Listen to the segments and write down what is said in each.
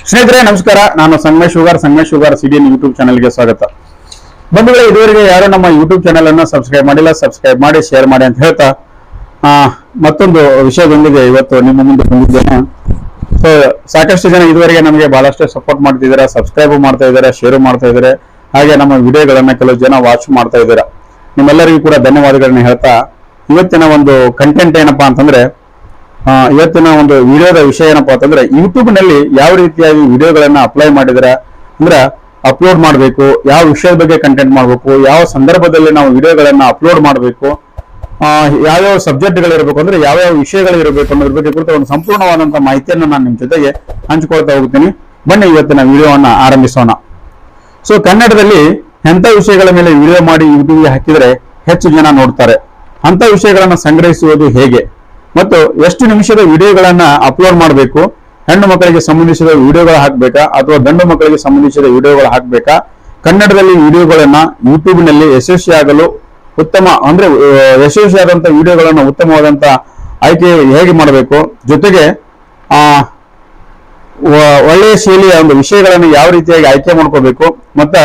ಸ್ನೇಹಿತರೆ ನಮಸ್ಕಾರ. ನಾನು ಸಂಗಮೇಶ್ ಶುಗರ್ ಸಿಡಿಎನ್ ಯೂಟ್ಯೂಬ್ ಚಾನಲ್ಗೆ ಸ್ವಾಗತ. ಬಂಧುಗಳೇ, ಇದುವರೆಗೆ ಯಾರು ನಮ್ಮ ಯೂಟ್ಯೂಬ್ ಚಾನಲ್ ಅನ್ನು ಸಬ್ಸ್ಕ್ರೈಬ್ ಮಾಡಿಲ್ಲ, ಸಬ್ಸ್ಕ್ರೈಬ್ ಮಾಡಿ, ಶೇರ್ ಮಾಡಿ ಅಂತ ಹೇಳ್ತಾ ಮತ್ತೊಂದು ವಿಷಯದೊಂದಿಗೆ ಇವತ್ತು ನಿಮ್ಮ ಮುಂದೆ ಬಂದಿದ್ದೇನೆ. ಸೊ ಸಾಕಷ್ಟು ಜನ ಇದುವರೆಗೆ ನಮಗೆ ಬಹಳಷ್ಟು ಸಪೋರ್ಟ್ ಮಾಡ್ತಿದ್ದಾರೆ, ಸಬ್ಸ್ಕ್ರೈಬ್ ಮಾಡ್ತಾ ಇದ್ದಾರೆ, ಶೇರ್ ಮಾಡ್ತಾ ಇದ್ದಾರೆ, ಹಾಗೆ ನಮ್ಮ ವಿಡಿಯೋಗಳನ್ನ ಕೆಲವು ಜನ ವಾಚ್ ಮಾಡ್ತಾ ಇದ್ದಾರೆ. ನಿಮ್ಮೆಲ್ಲರಿಗೂ ಕೂಡ ಧನ್ಯವಾದಗಳನ್ನ ಹೇಳ್ತಾ ಇವತ್ತಿನ ಒಂದು ಕಂಟೆಂಟ್ ಏನಪ್ಪಾ ಅಂತಂದ್ರೆ, ಇವತ್ತಿನ ಒಂದು ವಿಡಿಯೋದ ವಿಷಯ ಏನಪ್ಪಾ ಅಂತಂದ್ರೆ, ಯೂಟ್ಯೂಬ್ ನಲ್ಲಿ ಯಾವ ರೀತಿಯಾಗಿ ವಿಡಿಯೋಗಳನ್ನ ಅಪ್ಲೈ ಮಾಡಿದ್ರೆ ಅಂದ್ರೆ ಅಪ್ಲೋಡ್ ಮಾಡಬೇಕು, ಯಾವ ವಿಷಯದ ಬಗ್ಗೆ ಕಂಟೆಂಟ್ ಮಾಡಬೇಕು, ಯಾವ ಸಂದರ್ಭದಲ್ಲಿ ನಾವು ವಿಡಿಯೋಗಳನ್ನ ಅಪ್ಲೋಡ್ ಮಾಡಬೇಕು, ಯಾವ್ಯಾವ ಸಬ್ಜೆಕ್ಟ್ಗಳಿರಬೇಕು ಅಂದ್ರೆ ಯಾವ್ಯಾವ ವಿಷಯಗಳಿರಬೇಕು ಅನ್ನೋದ್ರ ಬಗ್ಗೆ ಕುರಿತು ಒಂದು ಸಂಪೂರ್ಣವಾದಂತಹ ಮಾಹಿತಿಯನ್ನು ನಾನು ನಿಮ್ ಜೊತೆಗೆ ಹಂಚಿಕೊಳ್ತಾ ಹೋಗ್ತೀನಿ. ಬನ್ನಿ ಇವತ್ತಿನ ವಿಡಿಯೋವನ್ನ ಆರಂಭಿಸೋಣ. ಸೊ ಕನ್ನಡದಲ್ಲಿ ಎಂತ ವಿಷಯಗಳ ಮೇಲೆ ವಿಡಿಯೋ ಮಾಡಿ ಯೂಟ್ಯೂಬ್ಗೆ ಹಾಕಿದ್ರೆ ಹೆಚ್ಚು ಜನ ನೋಡ್ತಾರೆ, ಅಂತ ವಿಷಯಗಳನ್ನ ಸಂಗ್ರಹಿಸುವುದು ಹೇಗೆ ಮತ್ತು ಎಷ್ಟು ನಿಮಿಷದ ವಿಡಿಯೋಗಳನ್ನ ಅಪ್ಲೋಡ್ ಮಾಡಬೇಕು, ಹೆಣ್ಣು ಮಕ್ಕಳಿಗೆ ಸಂಬಂಧಿಸಿದ ವಿಡಿಯೋಗಳು ಹಾಕ್ಬೇಕಾ ಅಥವಾ ಗಂಡು ಮಕ್ಕಳಿಗೆ ಸಂಬಂಧಿಸಿದ ವಿಡಿಯೋಗಳು ಹಾಕ್ಬೇಕಾ, ಕನ್ನಡದಲ್ಲಿ ವಿಡಿಯೋಗಳನ್ನ ಯೂಟ್ಯೂಬ್ ನಲ್ಲಿ ಯಶಸ್ವಿಯಾಗಲು ಉತ್ತಮ ಅಂದ್ರೆ ಯಶಸ್ವಿಯಾದಂತಹ ವಿಡಿಯೋಗಳನ್ನ ಉತ್ತಮವಾದಂತ ಆಯ್ಕೆ ಹೇಗೆ ಮಾಡಬೇಕು, ಜೊತೆಗೆ ಒಳ್ಳೆಯ ಶೈಲಿಯ ಒಂದು ವಿಷಯಗಳನ್ನು ಯಾವ ರೀತಿಯಾಗಿ ಆಯ್ಕೆ ಮಾಡ್ಕೋಬೇಕು, ಮತ್ತ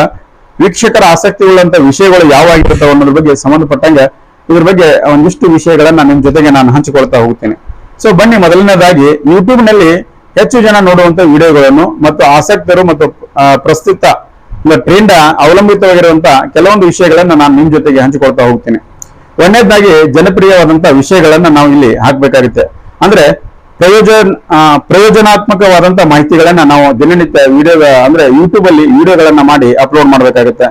ವೀಕ್ಷಕರ ಆಸಕ್ತಿ ಉಳ್ಳಂತ ವಿಷಯಗಳು ಯಾವಾಗಿರ್ತಾವ ಅನ್ನೋದ್ರ ಬಗ್ಗೆ ಸಂಬಂಧಪಟ್ಟಂಗೆ ಇದ್ರ ಬಗ್ಗೆ ಒಂದಿಷ್ಟು ವಿಷಯಗಳನ್ನ ನಿಮ್ ಜೊತೆಗೆ ನಾನು ಹಂಚಿಕೊಳ್ತಾ ಹೋಗ್ತೇನೆ. ಸೊ ಬನ್ನಿ, ಮೊದಲನೇದಾಗಿ ಯೂಟ್ಯೂಬ್ ನಲ್ಲಿ ಹೆಚ್ಚು ಜನ ನೋಡುವಂತ ವಿಡಿಯೋಗಳನ್ನು ಮತ್ತು ಆಸಕ್ತರು ಮತ್ತು ಪ್ರಸ್ತುತ ಟ್ರೆಂಡ್ ಅವಲಂಬಿತವಾಗಿರುವಂತ ಕೆಲವೊಂದು ವಿಷಯಗಳನ್ನ ನಾನು ನಿಮ್ ಜೊತೆಗೆ ಹಂಚಿಕೊಳ್ತಾ ಹೋಗ್ತೇನೆ. ಒಂದನೇದಾಗಿ ಜನಪ್ರಿಯವಾದಂತ ವಿಷಯಗಳನ್ನ ನಾವು ಇಲ್ಲಿ ಹಾಕ್ಬೇಕಾಗುತ್ತೆ. ಅಂದ್ರೆ ಪ್ರಯೋಜನಾತ್ಮಕವಾದಂತ ಮಾಹಿತಿಗಳನ್ನ ನಾವು ದಿನನಿತ್ಯ ವಿಡಿಯೋ ಅಂದ್ರೆ ಯೂಟ್ಯೂಬ್ ಅಲ್ಲಿ ವಿಡಿಯೋಗಳನ್ನ ಮಾಡಿ ಅಪ್ಲೋಡ್ ಮಾಡ್ಬೇಕಾಗುತ್ತೆ.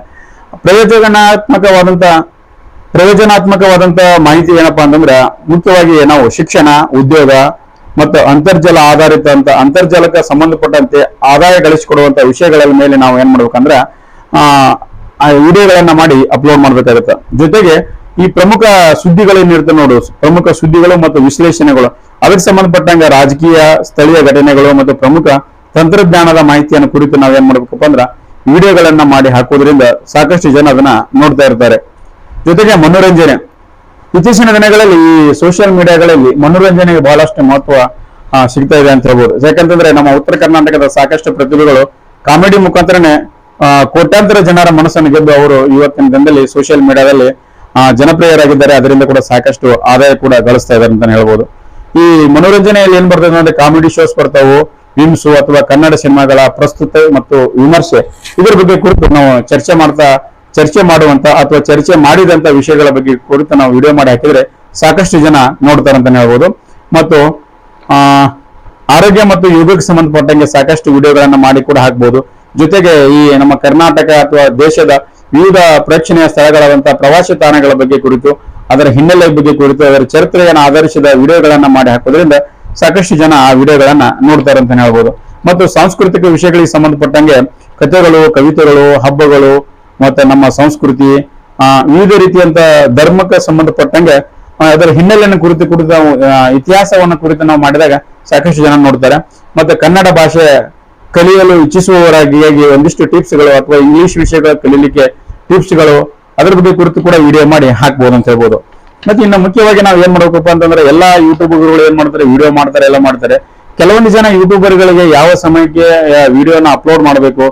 ಪ್ರಯೋಜನಾತ್ಮಕವಾದಂತ ಮಾಹಿತಿ ಏನಪ್ಪಾ ಅಂತಂದ್ರೆ, ಮುಖ್ಯವಾಗಿ ನಾವು ಶಿಕ್ಷಣ, ಉದ್ಯೋಗ ಮತ್ತು ಅಂತರ್ಜಾಲಕ್ಕೆ ಸಂಬಂಧಪಟ್ಟಂತೆ ಆದಾಯ ಗಳಿಸಿಕೊಡುವಂತ ವಿಷಯಗಳ ಮೇಲೆ ನಾವು ಏನ್ ಮಾಡ್ಬೇಕಂದ್ರೆ ವಿಡಿಯೋಗಳನ್ನ ಮಾಡಿ ಅಪ್ಲೋಡ್ ಮಾಡ್ಬೇಕಾಗುತ್ತೆ. ಜೊತೆಗೆ ಈ ಪ್ರಮುಖ ಸುದ್ದಿಗಳೇನಿರುತ್ತೆ ನೋಡು, ಪ್ರಮುಖ ಸುದ್ದಿಗಳು ಮತ್ತು ವಿಶ್ಲೇಷಣೆಗಳು, ಅದಕ್ಕೆ ಸಂಬಂಧಪಟ್ಟಂಗ ರಾಜಕೀಯ, ಸ್ಥಳೀಯ ಘಟನೆಗಳು ಮತ್ತು ಪ್ರಮುಖ ತಂತ್ರಜ್ಞಾನದ ಮಾಹಿತಿಯನ್ನು ಕುರಿತು ನಾವ್ ಏನ್ ಮಾಡ್ಬೇಕಪ್ಪ ಅಂದ್ರ ವಿಡಿಯೋಗಳನ್ನ ಮಾಡಿ ಹಾಕೋದ್ರಿಂದ ಸಾಕಷ್ಟು ಜನ ಅದನ್ನ ನೋಡ್ತಾ ಇರ್ತಾರೆ. ಜೊತೆಗೆ ಮನೋರಂಜನೆ, ಇತ್ತೀಚಿನ ದಿನಗಳಲ್ಲಿ ಈ ಸೋಷಿಯಲ್ ಮೀಡಿಯಾಗಳಲ್ಲಿ ಮನೋರಂಜನೆಗೆ ಬಹಳಷ್ಟು ಮಹತ್ವ ಸಿಗ್ತಾ ಇದೆ ಅಂತ ಹೇಳ್ಬೋದು. ಯಾಕಂತಂದ್ರೆ ನಮ್ಮ ಉತ್ತರ ಕರ್ನಾಟಕದ ಸಾಕಷ್ಟು ಪ್ರತಿಭೆಗಳು ಕಾಮಿಡಿ ಮುಖಾಂತರನೇ ಕೋಟ್ಯಾಂತರ ಜನರ ಮನಸ್ಸನ್ನು ಗೆದ್ದು ಅವರು ಇವತ್ತಿನ ದಿನದಲ್ಲಿ ಸೋಷಿಯಲ್ ಮೀಡಿಯಾದಲ್ಲಿ ಜನಪ್ರಿಯರಾಗಿದ್ದಾರೆ. ಅದರಿಂದ ಕೂಡ ಸಾಕಷ್ಟು ಆದಾಯ ಕೂಡ ಗಳಿಸ್ತಾ ಇದ್ದಾರೆ ಅಂತ ಹೇಳ್ಬೋದು. ಈ ಮನೋರಂಜನೆಯಲ್ಲಿ ಏನ್ ಬರ್ತದೆ ಅಂದ್ರೆ ಕಾಮಿಡಿ ಶೋಸ್ ಬರ್ತಾವು, ವಿಮ್ಸು ಅಥವಾ ಕನ್ನಡ ಸಿನಿಮಾಗಳ ಪ್ರಸ್ತುತ ಮತ್ತು ವಿಮರ್ಶೆ, ಇದ್ರ ಬಗ್ಗೆ ಕುರಿತು ನಾವು ಚರ್ಚೆ ಮಾಡುವಂತ ಅಥವಾ ಚರ್ಚೆ ಮಾಡಿದಂತ ವಿಷಯಗಳ ಬಗ್ಗೆ ಕುರಿತು ನಾವು ವಿಡಿಯೋ ಮಾಡಿ ಹಾಕಿದ್ರೆ ಸಾಕಷ್ಟು ಜನ ನೋಡ್ತಾರೆ ಅಂತ ಹೇಳ್ಬೋದು. ಮತ್ತು ಆರೋಗ್ಯ ಮತ್ತು ಯೋಗಕ್ಕೆ ಸಂಬಂಧಪಟ್ಟಂಗೆ ಸಾಕಷ್ಟು ವಿಡಿಯೋಗಳನ್ನ ಮಾಡಿ ಕೂಡ ಹಾಕ್ಬೋದು. ಜೊತೆಗೆ ಈ ನಮ್ಮ ಕರ್ನಾಟಕ ಅಥವಾ ದೇಶದ ವಿವಿಧ ಪ್ರೇಕ್ಷಣೀಯ ಸ್ಥಳಗಳಾದಂತಹ ಪ್ರವಾಸಿ ತಾಣಗಳ ಬಗ್ಗೆ ಕುರಿತು, ಅದರ ಹಿನ್ನೆಲೆ ಬಗ್ಗೆ ಕುರಿತು, ಅದರ ಚರಿತ್ರೆಯನ್ನು ಆಧರಿಸಿದ ವಿಡಿಯೋಗಳನ್ನ ಮಾಡಿ ಹಾಕೋದ್ರಿಂದ ಸಾಕಷ್ಟು ಜನ ಆ ವಿಡಿಯೋಗಳನ್ನ ನೋಡ್ತಾರೆ ಅಂತ ಹೇಳ್ಬೋದು. ಮತ್ತು ಸಾಂಸ್ಕೃತಿಕ ವಿಷಯಗಳಿಗೆ ಸಂಬಂಧಪಟ್ಟಂಗೆ ಕಥೆಗಳು, ಕವಿತೆಗಳು, ಹಬ್ಬಗಳು ಮತ್ತೆ ನಮ್ಮ ಸಂಸ್ಕೃತಿ, ವಿವಿಧ ರೀತಿಯಂತ ಧರ್ಮಕ್ಕೆ ಸಂಬಂಧಪಟ್ಟಂಗೆ ಅದರ ಹಿನ್ನೆಲೆಯನ್ನು ಕುರಿತು ನಾವು ಇತಿಹಾಸವನ್ನ ಕುರಿತು ನಾವು ಮಾಡಿದಾಗ ಸಾಕಷ್ಟು ಜನ ನೋಡ್ತಾರೆ. ಮತ್ತೆ ಕನ್ನಡ ಭಾಷೆ ಕಲಿಯಲು ಇಚ್ಛಿಸುವವರಾಗಿ ಒಂದಿಷ್ಟು ಟಿಪ್ಸ್ಗಳು ಅಥವಾ ಇಂಗ್ಲಿಷ್ ವಿಷಯಗಳ ಕಲೀಲಿಕ್ಕೆ ಟಿಪ್ಸ್ಗಳು, ಅದರ ಬಗ್ಗೆ ಕುರಿತು ಕೂಡ ವಿಡಿಯೋ ಮಾಡಿ ಹಾಕ್ಬೋದು ಅಂತ ಹೇಳ್ಬೋದು. ಮತ್ತೆ ಇನ್ನು ಮುಖ್ಯವಾಗಿ ನಾವು ಏನ್ ಮಾಡ್ಬೇಕಪ್ಪ ಅಂತಂದ್ರೆ, ಎಲ್ಲಾ ಯೂಟ್ಯೂಬರ್ಗಳು ಏನ್ ಮಾಡ್ತಾರೆ, ವಿಡಿಯೋ ಮಾಡ್ತಾರೆ, ಎಲ್ಲ ಮಾಡ್ತಾರೆ. ಕೆಲವೊಂದು ಜನ ಯೂಟ್ಯೂಬರ್ಗಳಿಗೆ ಯಾವ ಸಮಯಕ್ಕೆ ವಿಡಿಯೋನ ಅಪ್ಲೋಡ್ ಮಾಡಬೇಕು,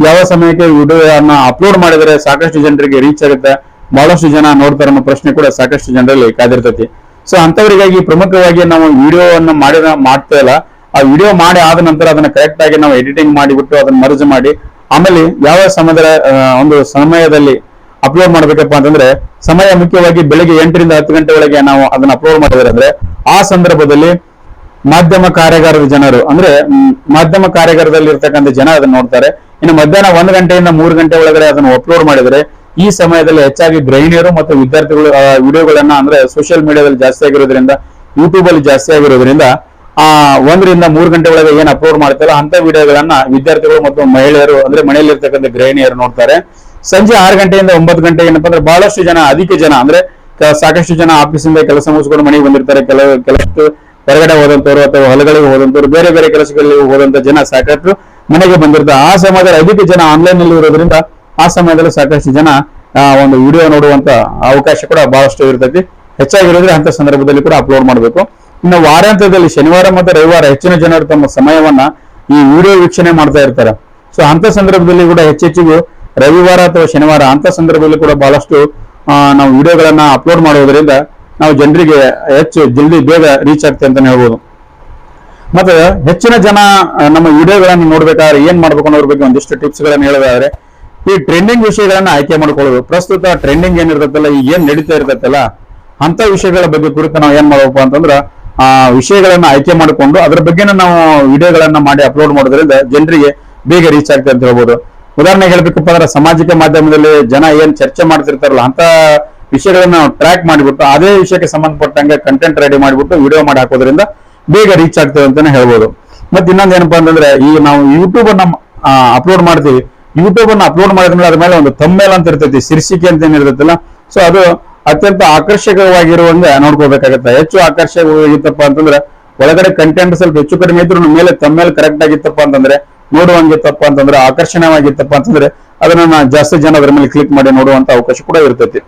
ಯಾವ ಸಮಯಕ್ಕೆ ವಿಡಿಯೋನ ಅಪ್ಲೋಡ್ ಮಾಡಿದರೆ ಸಾಕಷ್ಟು ಜನರಿಗೆ ರೀಚ್ ಆಗುತ್ತೆ, ಬಹಳಷ್ಟು ಜನ ನೋಡ್ತಾರೆ ಅನ್ನೋ ಪ್ರಶ್ನೆ ಕೂಡ ಸಾಕಷ್ಟು ಜನರಲ್ಲಿ ಕಾದಿರ್ತೈತಿ. ಸೊ ಅಂತವರಿಗಾಗಿ ಪ್ರಮುಖವಾಗಿ ನಾವು ವಿಡಿಯೋವನ್ನು ಮಾಡ್ತಾ ಇಲ್ಲ, ಆ ವಿಡಿಯೋ ಮಾಡಿ ಆದ ನಂತರ ಅದನ್ನ ಕರೆಕ್ಟ್ ಆಗಿ ನಾವು ಎಡಿಟಿಂಗ್ ಮಾಡಿಬಿಟ್ಟು ಅದನ್ನ ಮರ್ಜ್ ಮಾಡಿ ಆಮೇಲೆ ಯಾವ ಸಮಯದಲ್ಲಿ ಅಪ್ಲೋಡ್ ಮಾಡ್ಬೇಕಪ್ಪ ಅಂತಂದ್ರೆ, ಸಮಯ ಮುಖ್ಯವಾಗಿ ಬೆಳಿಗ್ಗೆ 8 ರಿಂದ 10 ಗಂಟೆ ಒಳಗೆ ನಾವು ಅದನ್ನ ಅಪ್ಲೋಡ್ ಮಾಡಿದ್ರೆ ಅಂದ್ರೆ ಆ ಸಂದರ್ಭದಲ್ಲಿ ಮಾಧ್ಯಮ ಕಾರ್ಯಾಗಾರದ ಜನರು ಅಂದ್ರೆ ಮಾಧ್ಯಮ ಕಾರ್ಯಾಗಾರದಲ್ಲಿ ಇರ್ತಕ್ಕಂಥ ಜನ ಅದನ್ನ ನೋಡ್ತಾರೆ. ಇನ್ನು ಮಧ್ಯಾಹ್ನ 1 ಗಂಟೆಯಿಂದ 3 ಗಂಟೆ ಒಳಗಡೆ ಅದನ್ನು ಅಪ್ಲೋಡ್ ಮಾಡಿದರೆ ಈ ಸಮಯದಲ್ಲಿ ಹೆಚ್ಚಾಗಿ ಗೃಹಿಣಿಯರು ಮತ್ತು ವಿದ್ಯಾರ್ಥಿಗಳು ವಿಡಿಯೋಗಳನ್ನ ಅಂದ್ರೆ ಸೋಷಿಯಲ್ ಮೀಡಿಯಾದಲ್ಲಿ ಜಾಸ್ತಿ ಆಗಿರೋದ್ರಿಂದ, ಯೂಟ್ಯೂಬ್ ಅಲ್ಲಿ ಜಾಸ್ತಿ ಆಗಿರೋದ್ರಿಂದ 1 ರಿಂದ 3 ಗಂಟೆ ಒಳಗೆ ಏನ್ ಅಪ್ಲೋಡ್ ಮಾಡ್ತಾರಲ್ಲ ಅಂತ ವಿಡಿಯೋಗಳನ್ನ ವಿದ್ಯಾರ್ಥಿಗಳು ಮತ್ತು ಮಹಿಳೆಯರು ಅಂದ್ರೆ ಮನೆಯಲ್ಲಿ ಇರ್ತಕ್ಕಂಥ ಗೃಹಿಣಿಯರು ನೋಡ್ತಾರೆ. ಸಂಜೆ 6 ಗಂಟೆಯಿಂದ 9 ಗಂಟೆ ಏನಪ್ಪಾ ಅಂದ್ರೆ ಬಹಳಷ್ಟು ಜನ ಅಧಿಕ ಜನ ಅಂದ್ರೆ ಸಾಕಷ್ಟು ಜನ ಆಫೀಸಿಂದ ಕೆಲಸ ಮುಗಿಸ್ಕೊಂಡು ಮನೆಗೆ ಬಂದಿರ್ತಾರೆ. ಕೆಲವಷ್ಟು ಹೊರಗಡೆ ಹೋದಂತವ್ರು ಅಥವಾ ಹೊಲಗಳಿಗೆ ಹೋದಂತವ್ರು, ಬೇರೆ ಬೇರೆ ಕೆಲಸಗಳಿಗೆ ಹೋದಂತ ಜನ ಸಾಕಷ್ಟು ಮನೆಗೆ ಬಂದಿರ್ತಾರೆ. ಆ ಸಮಯದಲ್ಲಿ ಅಧಿಕ ಜನ ಆನ್ಲೈನ್ ನಲ್ಲಿ ಇರೋದ್ರಿಂದ ಆ ಸಮಯದಲ್ಲಿ ಸಾಕಷ್ಟು ಜನ ಒಂದು ವಿಡಿಯೋ ನೋಡುವಂತ ಅವಕಾಶ ಕೂಡ ಬಹಳಷ್ಟು ಇರ್ತೈತಿ. ಹೆಚ್ಚಾಗಿರೋದ್ರೆ ಅಂತ ಸಂದರ್ಭದಲ್ಲಿ ಕೂಡ ಅಪ್ಲೋಡ್ ಮಾಡಬೇಕು. ಇನ್ನು ವಾರಾಂತ್ಯದಲ್ಲಿ ಶನಿವಾರ ಮತ್ತು ರವಿವಾರ ಹೆಚ್ಚಿನ ಜನರು ತಮ್ಮ ಸಮಯವನ್ನ ಈ ವಿಡಿಯೋ ವೀಕ್ಷಣೆ ಮಾಡ್ತಾ ಇರ್ತಾರೆ. ಸೊ ಅಂತ ಸಂದರ್ಭದಲ್ಲಿ ಕೂಡ ಹೆಚ್ಚೆಚ್ಚಿಗೂ ರವಿವಾರ ಅಥವಾ ಶನಿವಾರ ಅಂತ ಸಂದರ್ಭದಲ್ಲಿ ಕೂಡ ಬಹಳಷ್ಟು ನಾವು ವಿಡಿಯೋಗಳನ್ನ ಅಪ್ಲೋಡ್ ಮಾಡೋದ್ರಿಂದ ನಾವು ಜನರಿಗೆ ಹೆಚ್ಚು ಜಲ್ದಿ ಬೇಗ ರೀಚ್ ಆಗ್ತದೆ ಅಂತ ಹೇಳ್ಬೋದು. ಮತ್ತೆ ಹೆಚ್ಚಿನ ಜನ ನಮ್ಮ ವಿಡಿಯೋಗಳನ್ನು ನೋಡ್ಬೇಕಾದ್ರೆ ಏನ್ ಮಾಡ್ಬೇಕು ಅನ್ನೋದ್ರ ಬಗ್ಗೆ ಒಂದಿಷ್ಟು ಟಿಪ್ಸ್ ಗಳನ್ನ ಹೇಳೋದಾದ್ರೆ, ಈ ಟ್ರೆಂಡಿಂಗ್ ವಿಷಯಗಳನ್ನ ಆಯ್ಕೆ ಮಾಡ್ಕೊಳ್ಳೋದು. ಪ್ರಸ್ತುತ ಟ್ರೆಂಡಿಂಗ್ ಏನಿರ್ತಲ್ಲ, ಈಗ ಏನ್ ನಡೀತಾ ಇರ್ತಲ್ಲ ಅಂತ ವಿಷಯಗಳ ಬಗ್ಗೆ ಕುರಿತು ನಾವು ಏನ್ ಮಾಡ್ಬೇಕು ಅಂತಂದ್ರ ಆ ವಿಷಯಗಳನ್ನ ಆಯ್ಕೆ ಮಾಡಿಕೊಂಡು ಅದ್ರ ಬಗ್ಗೆನ ನಾವು ವಿಡಿಯೋಗಳನ್ನ ಮಾಡಿ ಅಪ್ಲೋಡ್ ಮಾಡೋದ್ರಿಂದ ಜನರಿಗೆ ಬೇಗ ರೀಚ್ ಆಗ್ತದೆ ಅಂತ ಹೇಳ್ಬೋದು. ಉದಾಹರಣೆಗೆ ಹೇಳ್ಬೇಕಪ್ಪ ಅಂದ್ರೆ, ಸಾಮಾಜಿಕ ಮಾಧ್ಯಮದಲ್ಲಿ ಜನ ಏನ್ ಚರ್ಚೆ ಮಾಡ್ತಿರ್ತಾರಲ್ಲ ಅಂತ ವಿಷಯಗಳನ್ನ ಟ್ರ್ಯಾಕ್ ಮಾಡಿಬಿಟ್ಟು ಅದೇ ವಿಷಯಕ್ಕೆ ಸಂಬಂಧಪಟ್ಟಂಗೆ ಕಂಟೆಂಟ್ ರೆಡಿ ಮಾಡಿಬಿಟ್ಟು ವಿಡಿಯೋ ಮಾಡಿ ಹಾಕೋದ್ರಿಂದ ಬೇಗ ರೀಚ್ ಆಗ್ತದೆ ಅಂತಾನೆ ಹೇಳ್ಬೋದು. ಮತ್ತೆ ಇನ್ನೊಂದು ಏನಪ್ಪಾ ಅಂತಂದ್ರೆ, ಈಗ ನಾವು ಯೂಟ್ಯೂಬ್ ಅನ್ನ ಅಪ್ಲೋಡ್ ಮಾಡ್ತೀವಿ. ಯೂಟ್ಯೂಬ್ ಅನ್ನ ಅಪ್ಲೋಡ್ ಮಾಡಿದ್ಮೇಲೆ ಅದ್ರ ಮೇಲೆ ಒಂದು ಥಂಬ್ನೇಲ್ ಅಂತ ಇರ್ತೈತಿ, ಶೀರ್ಷಿಕೆ ಅಂತ ಏನಿರ್ತೈತಿಲ್ಲ, ಸೊ ಅದು ಅತ್ಯಂತ ಆಕರ್ಷಕವಾಗಿರುವಂಗೆ ನೋಡ್ಕೋಬೇಕಾಗತ್ತೆ. ಹೆಚ್ಚು ಆಕರ್ಷಕವಾಗಿತ್ತಪ್ಪ ಅಂತಂದ್ರೆ ಒಳಗಡೆ ಕಂಟೆಂಟ್ ಸ್ವಲ್ಪ ಹೆಚ್ಚು ಕಡಿಮೆ ಇದ್ರು ಮೇಲೆ ಥಂಬ್ನೇಲ್ ಕರೆಕ್ಟ್ ಆಗಿತ್ತಪ್ಪ ಅಂತಂದ್ರೆ, ನೋಡುವಂಗಿತ್ತಪ್ಪ ಅಂತಂದ್ರೆ, ಆಕರ್ಷಣವಾಗಿತ್ತಪ್ಪ ಅಂತಂದ್ರೆ ಅದನ್ನ ಜಾಸ್ತಿ ಜನ ಅದರ ಮೇಲೆ ಕ್ಲಿಕ್ ಮಾಡಿ ನೋಡುವಂತ ಅವಕಾಶ ಕೂಡ ಇರ್ತೈತಿ.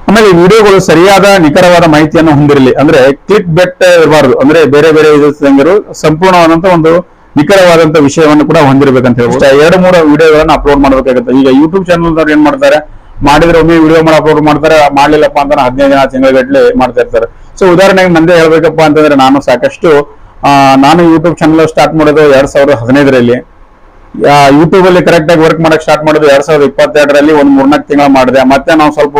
ಆಮೇಲೆ ಈ ವಿಡಿಯೋಗಳು ಸರಿಯಾದ ನಿಖರವಾದ ಮಾಹಿತಿಯನ್ನು ಹೊಂದಿರಲಿ, ಅಂದ್ರೆ ಕ್ಲಿಕ್ ಬೆಟ್ ಇರಬಾರ್ದು. ಅಂದ್ರೆ ಬೇರೆ ಬೇರೆ ಇದ್ರು ಸಂಪೂರ್ಣವಾದಂತ ಒಂದು ನಿಖರವಾದಂತ ವಿಷಯವನ್ನು ಕೂಡ ಹೊಂದಿರಬೇಕಂತ ಹೇಳ್ಬೋದು. 2-3 ವಿಡಿಯೋಗಳನ್ನ ಅಪ್ಲೋಡ್ ಮಾಡ್ಬೇಕಾಗುತ್ತೆ. ಈಗ ಯೂಟ್ಯೂಬ್ ಚಾನಲ್ ಏನ್ ಮಾಡ್ತಾರೆ, ಮಾಡಿದ್ರೆ ಒಮ್ಮೆ ವಿಡಿಯೋ ಮಾಡಿ ಅಪ್ಲೋಡ್ ಮಾಡ್ತಾರೆ, ಮಾಡ್ಲಿಲ್ಲಪ್ಪ ಅಂತ 15 ದಿನ ತಿಂಗಳಗಟ್ಟಲೆ ಮಾಡ್ತಾ ಇರ್ತಾರೆ. ಸೊ ಉದಾಹರಣೆಗೆ ನಂದೇ ಹೇಳ್ಬೇಕಪ್ಪ ಅಂತಂದ್ರೆ, ನಾನು ಯೂಟ್ಯೂಬ್ ಚಾನಲ್ ಸ್ಟಾರ್ಟ್ ಮಾಡೋದು 2015ರಲ್ಲಿ. ಯೂಟ್ಯೂಬ್ ಅಲ್ಲಿ ಕರೆಕ್ಟ್ ಆಗಿ ವರ್ಕ್ ಮಾಡಕ್ ಸ್ಟಾರ್ಟ್ ಮಾಡೋದು 2022ರಲ್ಲಿ. ಒಂದು 3-4 ತಿಂಗಳು ಮಾಡಿದೆ. ಮತ್ತೆ ನಾವು ಸ್ವಲ್ಪ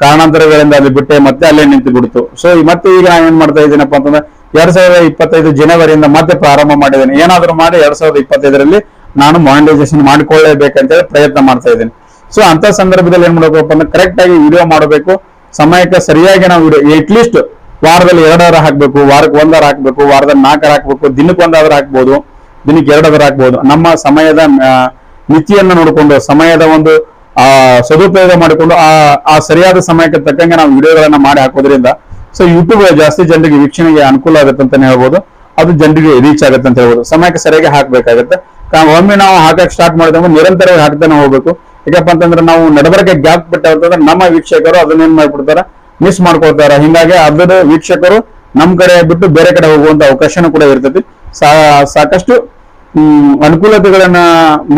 ಕಾರಣಾಂತರಗಳಿಂದ ಅಲ್ಲಿ ಬಿಟ್ಟೆ, ಮತ್ತೆ ಅಲ್ಲೇ ನಿಂತು ಬಿಡ್ತು. ಸೊ ಮತ್ತೆ ಈಗ ನಾವೇನ್ ಮಾಡ್ತಾ ಇದ್ದೀನಪ್ಪ ಅಂತಂದ್ರೆ, 2025 ಜನವರಿಯಿಂದ ಮತ್ತೆ ಪ್ರಾರಂಭ ಮಾಡಿದ್ದೇನೆ. ಏನಾದ್ರು ಮಾಡಿ 2025ರಲ್ಲಿ ನಾನು ಮಾನಿಟೈಸೇಷನ್ ಮಾಡ್ಕೊಳ್ಳೇಬೇಕಂತೇಳಿ ಪ್ರಯತ್ನ ಮಾಡ್ತಾ ಇದ್ದೀನಿ. ಸೊ ಅಂತ ಸಂದರ್ಭದಲ್ಲಿ ಏನ್ ಮಾಡ್ಬೇಕಪ್ಪ ಅಂದ್ರೆ, ಕರೆಕ್ಟ್ ಆಗಿ ವಿಡಿಯೋ ಮಾಡಬೇಕು, ಸಮಯಕ್ಕೆ ಸರಿಯಾಗಿ ನಾವು ವಿಡಿಯೋ ಅಟ್ಲೀಸ್ಟ್ ವಾರದಲ್ಲಿ 2 ಅವರ್ ಹಾಕ್ಬೇಕು, ವಾರಕ್ಕೆ 1 ಅವರ್ ಹಾಕ್ಬೇಕು, ವಾರದಲ್ಲಿ 4 ಅವರ್ ಹಾಕ್ಬೇಕು, ದಿನಕ್ಕೆ 1 ಅವರ್ ಹಾಕ್ಬೋದು, ದಿನಕ್ಕೆ 2 ಅವರ್ ಹಾಕ್ಬೋದು. ನಮ್ಮ ಸಮಯದ ಮಿತಿಯನ್ನು ನೋಡಿಕೊಂಡು, ಸಮಯದ ಒಂದು ಸದುಪಯೋಗ ಮಾಡಿಕೊಂಡು ಆ ಸರಿಯಾದ ಸಮಯಕ್ಕೆ ತಕ್ಕಂಗೆ ನಾವು ವಿಡಿಯೋಗಳನ್ನ ಮಾಡಿ ಹಾಕೋದ್ರಿಂದ ಸೊ ಯೂಟ್ಯೂಬ್ ಜಾಸ್ತಿ ಜನರಿಗೆ ವೀಕ್ಷಣೆಗೆ ಅನುಕೂಲ ಆಗುತ್ತೆ ಅಂತಾನೆ ಹೇಳ್ಬೋದು. ಅದು ಜನರಿಗೆ ರೀಚ್ ಆಗುತ್ತೆ ಅಂತ ಹೇಳ್ಬೋದು. ಸಮಯಕ್ಕೆ ಸರಿಯಾಗಿ ಹಾಕ್ಬೇಕಾಗತ್ತೆ. ಒಮ್ಮೆ ನಾವು ಹಾಕಕ್ ಸ್ಟಾರ್ಟ್ ಮಾಡಿದ್ರೆ ನಿರಂತರವಾಗಿ ಹಾಕ್ತಾನೆ ಹೋಗ್ಬೇಕು. ಯಾಕಪ್ಪ ಅಂತಂದ್ರೆ ನಾವು ನಡಬರಕ್ಕೆ ಗ್ಯಾಪ್ ಬಿಟ್ಟ ಅಂತಂದ್ರೆ ನಮ್ಮ ವೀಕ್ಷಕರು ಅದನ್ನೇನ್ ಮಾಡ್ಬಿಡ್ತಾರ, ಮಿಸ್ ಮಾಡ್ಕೊಳ್ತಾರ. ಹಿಂಗಾಗಿ ಅದರ ವೀಕ್ಷಕರು ನಮ್ ಕಡೆ ಬಿಟ್ಟು ಬೇರೆ ಕಡೆ ಹೋಗುವಂತ ಅವಕಾಶನೂ ಕೂಡ ಇರ್ತೈತಿ. ಸಾಕಷ್ಟು ಅನುಕೂಲತೆಗಳನ್ನ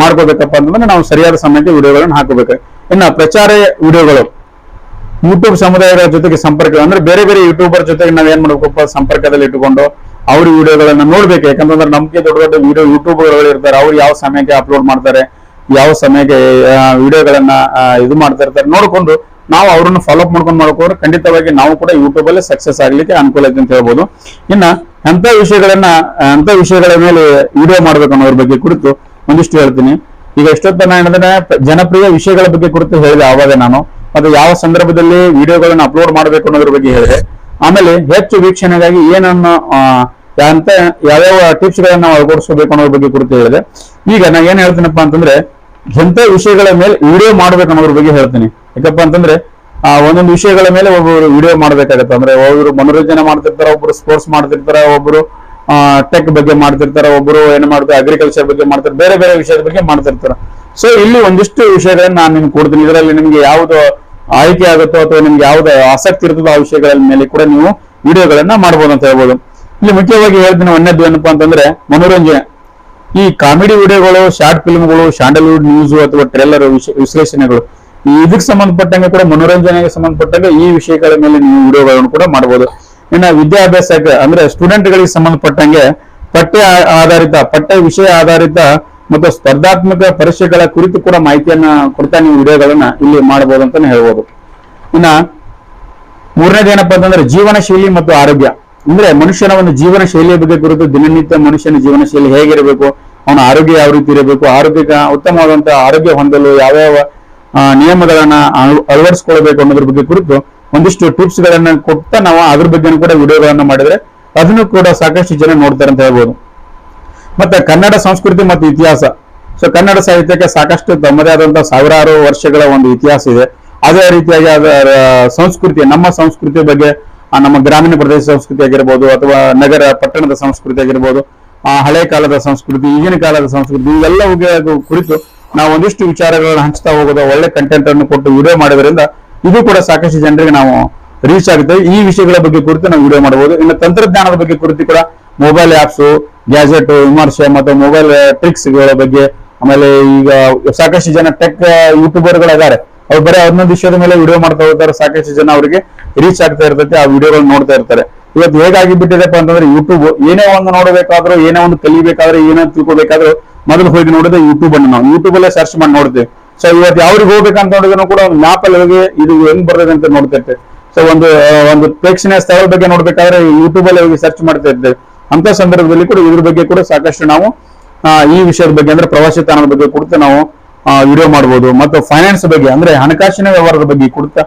ಮಾಡ್ಕೋಬೇಕಪ್ಪ ಅಂತಂದ್ರೆ ನಾವು ಸರಿಯಾದ ಸಮಯಕ್ಕೆ ವಿಡಿಯೋಗಳನ್ನ ಹಾಕಬೇಕು. ಇನ್ನ ಪ್ರಚಾರ ವಿಡಿಯೋಗಳು, ಯೂಟ್ಯೂಬ್ ಸಮುದಾಯಗಳ ಜೊತೆಗೆ ಸಂಪರ್ಕ, ಅಂದ್ರೆ ಬೇರೆ ಬೇರೆ ಯೂಟ್ಯೂಬರ್ ಜೊತೆಗೆ ನಾವ್ ಏನ್ ಮಾಡ್ಬೇಕಪ್ಪ, ಸಂಪರ್ಕದಲ್ಲಿ ಇಟ್ಟುಕೊಂಡು ಅವ್ರ ವಿಡಿಯೋಗಳನ್ನ ನೋಡ್ಬೇಕು. ಯಾಕಂತಂದ್ರೆ ನಮ್ಗೆ ದೊಡ್ಡ ದೊಡ್ಡ ವಿಡಿಯೋ ಯೂಟ್ಯೂಬರ್ಗಳು ಇರ್ತಾರೆ. ಅವ್ರು ಯಾವ ಸಮಯಕ್ಕೆ ಅಪ್ಲೋಡ್ ಮಾಡ್ತಾರೆ, ಯಾವ ಸಮಯಕ್ಕೆ ವಿಡಿಯೋಗಳನ್ನ ಇದು ಮಾಡ್ತಾ ಇರ್ತಾರೆ, ನೋಡ್ಕೊಂಡು ನಾವು ಅವ್ರನ್ನ ಫಾಲೋ ಅಪ್ ಮಾಡ್ಕೊಂಡ್ರೆ ಖಂಡಿತವಾಗಿ ನಾವು ಕೂಡ ಯೂಟ್ಯೂಬ್ ಅಲ್ಲಿ ಸಕ್ಸಸ್ ಆಗ್ಲಿಕ್ಕೆ ಅನುಕೂಲ ಐತೆ ಅಂತ ಹೇಳ್ಬೋದು. ಇನ್ನ ಅಂತ ವಿಷಯಗಳ ಮೇಲೆ ವಿಡಿಯೋ ಮಾಡ್ಬೇಕು ಅನ್ನೋದ್ರ ಬಗ್ಗೆ ಕುರಿತು ಒಂದಿಷ್ಟು ಹೇಳ್ತೀನಿ. ಈಗ ಎಷ್ಟೊತ್ತ ಏನಂದ್ರೆ, ಜನಪ್ರಿಯ ವಿಷಯಗಳ ಬಗ್ಗೆ ಕುರಿತು ಹೇಳಿದೆ ಆವಾಗ ನಾನು. ಅದು ಯಾವ ಸಂದರ್ಭದಲ್ಲಿ ವಿಡಿಯೋಗಳನ್ನ ಅಪ್ಲೋಡ್ ಮಾಡ್ಬೇಕು ಅನ್ನೋದ್ರ ಬಗ್ಗೆ ಹೇಳಿದೆ. ಆಮೇಲೆ ಹೆಚ್ಚು ವೀಕ್ಷಣೆಗಾಗಿ ಏನನ್ನ ಅಂತ ಯಾವ್ಯಾವ ಟಿಪ್ಸ್ ಗಳನ್ನ ನಾವು ಅಳವಡಿಸಬೇಕು ಅನ್ನೋದ್ರ ಬಗ್ಗೆ ಕುರಿತು ಹೇಳಿದೆ. ಈಗ ನಾ ಏನ್ ಹೇಳ್ತೀನಪ್ಪ ಅಂತಂದ್ರೆ, ಎಂತ ವಿಷಯಗಳ ಮೇಲೆ ವಿಡಿಯೋ ಮಾಡ್ಬೇಕು ಅನ್ನೋದ್ರ ಬಗ್ಗೆ ಹೇಳ್ತೀನಿ. ಯಾಕಪ್ಪ ಅಂತಂದ್ರೆ ಒಂದೊಂದು ವಿಷಯಗಳ ಮೇಲೆ ಒಬ್ಬರು ವಿಡಿಯೋ ಮಾಡ್ಬೇಕಾಗತ್ತೆ. ಅಂದ್ರೆ ಒಬ್ರು ಮನೋರಂಜನೆ ಮಾಡ್ತಿರ್ತಾರೆ, ಒಬ್ರು ಸ್ಪೋರ್ಟ್ಸ್ ಮಾಡ್ತಿರ್ತಾರೆ, ಒಬ್ರು ಟೆಕ್ ಬಗ್ಗೆ ಮಾಡ್ತಿರ್ತಾರೆ, ಒಬ್ರು ಏನ್ ಮಾಡ್ತಾರೆ ಅಗ್ರಿಕಲ್ಚರ್ ಬಗ್ಗೆ ಮಾಡ್ತಾರೆ, ಬೇರೆ ಬೇರೆ ವಿಷಯದ ಬಗ್ಗೆ ಮಾಡ್ತಿರ್ತಾರೆ. ಸೊ ಇಲ್ಲಿ ಒಂದಿಷ್ಟು ವಿಷಯಗಳನ್ನ ನಾನು ನಿಮ್ಗೆ ಕೊಡ್ತೀನಿ. ಇದರಲ್ಲಿ ನಿಮ್ಗೆ ಯಾವ್ದು ಆಯ್ಕೆ ಆಗುತ್ತೋ ಅಥವಾ ನಿಮ್ಗೆ ಯಾವ್ದು ಆಸಕ್ತಿ ಇರ್ತದೋ ಆ ವಿಷಯಗಳ ಮೇಲೆ ಕೂಡ ನೀವು ವಿಡಿಯೋಗಳನ್ನ ಮಾಡ್ಬೋದು ಅಂತ ಹೇಳ್ಬೋದು. ಇಲ್ಲಿ ಮುಖ್ಯವಾಗಿ ಹೇಳ್ತೀನಿ, ಒಂದೇದ್ದು ಏನಪ್ಪಾ ಅಂತಂದ್ರೆ ಮನೋರಂಜನೆ. ಈ ಕಾಮಿಡಿ ವಿಡಿಯೋಗಳು, ಶಾರ್ಟ್ ಫಿಲ್ಮ್ಗಳು, ಸ್ಯಾಂಡಲ್ವುಡ್ ನ್ಯೂಸ್ ಅಥವಾ ಟ್ರೇಲರ್ ವಿಶ್ಲೇಷಣೆಗಳು, ಇದಕ್ಕೆ ಸಂಬಂಧಪಟ್ಟಂಗೆ ಕೂಡ ಮನೋರಂಜನೆಗೆ ಸಂಬಂಧಪಟ್ಟಂಗೆ ಈ ವಿಷಯಗಳ ಮೇಲೆ ನೀವು ವಿಡಿಯೋಗಳನ್ನು ಕೂಡ ಮಾಡಬಹುದು. ಇನ್ನು ವಿದ್ಯಾಭ್ಯಾಸಕ್ಕೆ ಅಂದ್ರೆ ಸ್ಟೂಡೆಂಟ್ ಗಳಿಗೆ ಸಂಬಂಧಪಟ್ಟಂಗೆ ಪಠ್ಯ ವಿಷಯ ಆಧಾರಿತ ಮತ್ತು ಸ್ಪರ್ಧಾತ್ಮಕ ಪರೀಕ್ಷೆಗಳ ಕುರಿತು ಕೂಡ ಮಾಹಿತಿಯನ್ನ ಕೊಡ್ತಾ ನೀವು ವಿಡಿಯೋಗಳನ್ನ ಇಲ್ಲಿ ಮಾಡಬಹುದು ಅಂತಾನೆ ಹೇಳ್ಬೋದು. ಇನ್ನ ಮೂರನೇದು ಏನಪ್ಪಾ ಅಂತಂದ್ರೆ ಜೀವನ ಶೈಲಿ ಮತ್ತು ಆರೋಗ್ಯ. ಅಂದ್ರೆ ಮನುಷ್ಯನ ಒಂದು ಜೀವನ ಶೈಲಿಯ ಬಗ್ಗೆ ಕುರಿತು, ದಿನನಿತ್ಯ ಮನುಷ್ಯನ ಜೀವನ ಶೈಲಿ ಹೇಗಿರಬೇಕು, ಅವನ ಆರೋಗ್ಯ ಯಾವ ರೀತಿ ಇರಬೇಕು, ಆರೋಗ್ಯಕ್ಕೆ ಉತ್ತಮವಾದಂತಹ ಆರೋಗ್ಯ ಹೊಂದಲು ಯಾವ್ಯಾವ ನಿಯಮಗಳನ್ನ ಅಳವಡಿಸ್ಕೊಳ್ಬೇಕು ಅನ್ನೋದ್ರ ಬಗ್ಗೆ ಕುರಿತು ಒಂದಿಷ್ಟು ಟಿಪ್ಸ್ ಗಳನ್ನ ಕೊಡ್ತಾ ನಾವು ಅದ್ರ ಬಗ್ಗೆ ಕೂಡ ವಿಡಿಯೋಗಳನ್ನ ಮಾಡಿದ್ರೆ ಅದನ್ನು ಕೂಡ ಸಾಕಷ್ಟು ಜನ ನೋಡ್ತಾರೆ ಅಂತ ಹೇಳ್ಬೋದು. ಮತ್ತೆ ಕನ್ನಡ ಸಂಸ್ಕೃತಿ ಮತ್ತು ಇತಿಹಾಸ. ಸೊ ಕನ್ನಡ ಸಾಹಿತ್ಯಕ್ಕೆ ಸಾಕಷ್ಟು ತಮ್ಮದೇ ಆದಂತಹ ಸಾವಿರಾರು ವರ್ಷಗಳ ಒಂದು ಇತಿಹಾಸ ಇದೆ. ಅದೇ ರೀತಿಯಾಗಿ ಅದರ ಸಂಸ್ಕೃತಿ, ನಮ್ಮ ಸಂಸ್ಕೃತಿ ಬಗ್ಗೆ, ನಮ್ಮ ಗ್ರಾಮೀಣ ಪ್ರದೇಶ ಸಂಸ್ಕೃತಿ ಆಗಿರ್ಬೋದು ಅಥವಾ ನಗರ ಪಟ್ಟಣದ ಸಂಸ್ಕೃತಿ ಆಗಿರ್ಬೋದು, ಹಳೆ ಕಾಲದ ಸಂಸ್ಕೃತಿ, ಈಗಿನ ಕಾಲದ ಸಂಸ್ಕೃತಿ, ಇವೆಲ್ಲ ಕುರಿತು ನಾವು ಒಂದಿಷ್ಟು ವಿಚಾರಗಳನ್ನು ಹಂಚ್ತಾ ಹೋಗೋದು, ಒಳ್ಳೆ ಕಂಟೆಂಟ್ ಅನ್ನು ಕೊಟ್ಟು ವಿಡಿಯೋ ಮಾಡೋದ್ರಿಂದ ಇದು ಕೂಡ ಸಾಕಷ್ಟು ಜನರಿಗೆ ನಾವು ರೀಚ್ ಆಗುತ್ತೆ. ಈ ವಿಷಯಗಳ ಬಗ್ಗೆ ಕುರಿತು ನಾವು ವಿಡಿಯೋ ಮಾಡಬಹುದು. ಇನ್ನು ತಂತ್ರಜ್ಞಾನದ ಬಗ್ಗೆ ಕುರಿತು ಕೂಡ ಮೊಬೈಲ್ ಆಪ್ಸ್, ಗ್ಯಾಜೆಟ್ ವಿಮರ್ಶೆ ಮತ್ತು ಮೊಬೈಲ್ ಟ್ರಿಕ್ಸ್ ಗಳ ಬಗ್ಗೆ. ಆಮೇಲೆ ಈಗ ಸಾಕಷ್ಟು ಜನ ಟೆಕ್ ಯೂಟ್ಯೂಬರ್ ಗಳಿದ್ದಾರೆ, ಅವ್ರು ಬರೀ ಒಂದೊಂದು ವಿಷಯದ ಮೇಲೆ ವಿಡಿಯೋ ಮಾಡ್ತಾ ಹೋಗ್ತಾರೆ. ಸಾಕಷ್ಟು ಜನ ಅವರಿಗೆ ರೀಚ್ ಆಗ್ತಾ ಇರ್ತೈತೆ, ಆ ವಿಡಿಯೋಗಳನ್ನ ನೋಡ್ತಾ ಇರ್ತಾರೆ. ಇವತ್ತು ಹೇಗಾಗಿ ಬಿಟ್ಟಿದೆಪ್ಪ ಅಂತಂದ್ರೆ ಯೂಟ್ಯೂಬ್ ಏನೇ ಒಂದು ನೋಡಬೇಕಾದ್ರೂ, ಏನೇ ಒಂದು ಕಲಿಬೇಕಾದ್ರೂ, ಏನೋ ತಿಳ್ಕೊಬೇಕಾದ್ರೂ ಮೊದಲು ಹೋಗಿ ನೋಡಿದ್ರೆ ಯೂಟ್ಯೂಬ್ ಅನ್ನು ನಾವು ಯೂಟ್ಯೂಬ್ ಅಲ್ಲೇ ಸರ್ಚ್ ಮಾಡಿ ನೋಡ್ತೀವಿ. ಸೊ ಇವತ್ತು ಯಾವ್ರಿಗೆ ಹೋಗ್ಬೇಕಂತ ನೋಡಿದ್ರು ಕೂಡ ಒಂದು ಮ್ಯಾಪ್ ಅಲ್ಲಿ ಹೋಗಿ ಇದು ಹೆಂಗ್ ಬರ್ತದೆ ಅಂತ ನೋಡ್ತಾ ಇರ್ತೇವೆ. ಸೊ ಒಂದು ಪ್ರೇಕ್ಷಣೀಯ ಸ್ಥಳದ ಬಗ್ಗೆ ನೋಡ್ಬೇಕಾದ್ರೆ ಯೂಟ್ಯೂಬ್ ಅಲ್ಲಿ ಹೋಗಿ ಸರ್ಚ್ ಮಾಡ್ತಾ ಇರ್ತೇವೆ. ಅಂತ ಸಂದರ್ಭದಲ್ಲಿ ಕೂಡ ಇದ್ರ ಬಗ್ಗೆ ಕೂಡ ಸಾಕಷ್ಟು ನಾವು ಈ ವಿಷಯದ ಬಗ್ಗೆ ಅಂದ್ರೆ ಪ್ರವಾಸಿ ತಾಣದ ಬಗ್ಗೆ ಕುರಿತು ನಾವು ವಿಡಿಯೋ ಮಾಡಬಹುದು. ಮತ್ತು ಫೈನಾನ್ಸ್ ಬಗ್ಗೆ ಅಂದ್ರೆ ಹಣಕಾಸಿನ ವ್ಯವಹಾರದ ಬಗ್ಗೆ